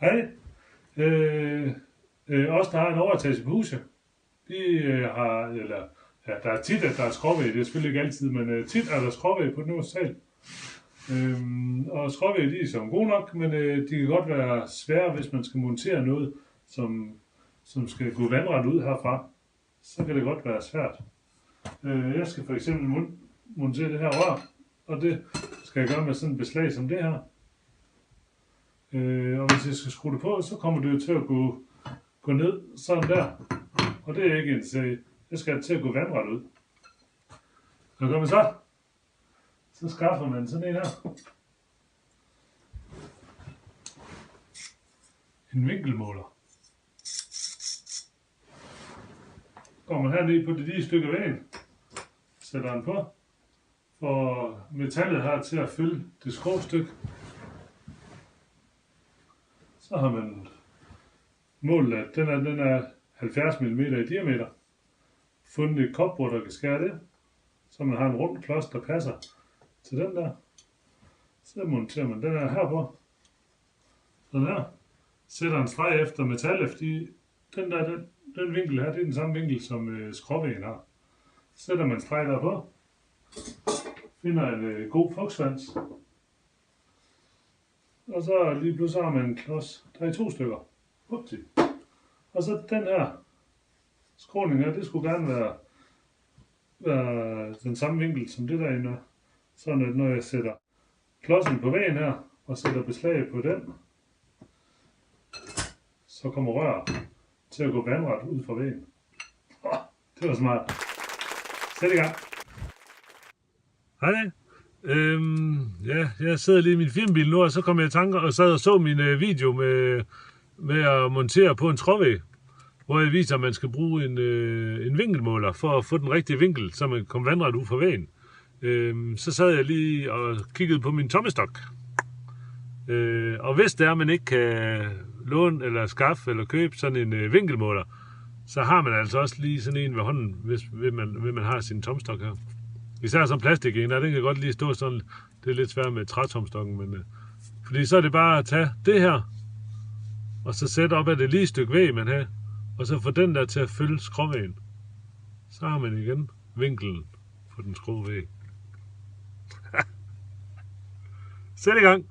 Hej. Os, der har en overetagelse på huset, de har, eller ja, der er tit, at der er skråvæg. Det er selvfølgelig ikke altid, men tit er der skråvæg på den øverste sal. Og skråvæg, de er som gode nok, men de kan godt være svære, hvis man skal montere noget, som skal gå vandret ud herfra. Så kan det godt være svært. Jeg skal for eksempel montere det her rør, og det skal jeg gøre med sådan et beslag som det her. Og hvis jeg skal skrue det på, så kommer det jo til at gå ned sådan der. Og det er ikke en sag. Det skal til at gå vandret ud. Hvad gør man så? Så skaffer man sådan en her. En vinkelmåler. Går man herned på det lige stykke vægen. Sætter den på. Får metallet her til at fylde det skråstykke. Så har man målt, at den er 70 mm i diameter. Fundet et kopbord, der kan skære det. Så man har en rund klods, der passer til den der. Så monterer man den her på. Sådan her. Sætter en streg efter metallet, fordi den vinkel her, det er den samme vinkel, som skråvæggen har. Sætter man streg der på. Finder en god fugtsvans. Og så lige pludselig har man en klods. Der er 2 stykker. Upti. Og så den her skråning her, det skulle gerne være den samme vinkel som det derinde er. Sådan at når jeg sætter klodsen på væggen her, og sætter beslag på den, så kommer rør til at gå vandret ud fra væggen. Det var smart. Sæt i gang. Hej. Jeg sidder lige i min firmabil nu, og så kom jeg i tanker og sad og så min video med at montere på en trådvæg, hvor jeg viser, at man skal bruge en vinkelmåler for at få den rigtige vinkel, så man kan komme vandret ud fra væggen. Så sad jeg lige og kiggede på min tommestok. Og hvis det er, at man ikke kan låne eller skaffe eller købe sådan en vinkelmåler, så har man altså også lige sådan en ved hånden, hvis man har sin tomstok her. Især som plastik en, den kan godt lige stå sådan, det er lidt svært med trætomstokken, men fordi så er det bare at tage det her, og så sætte op af det lige stykke væg, man har, og så få den der til at fylde skråvæggen. Så har man igen vinkelen på den skrå væg. Sæt i gang!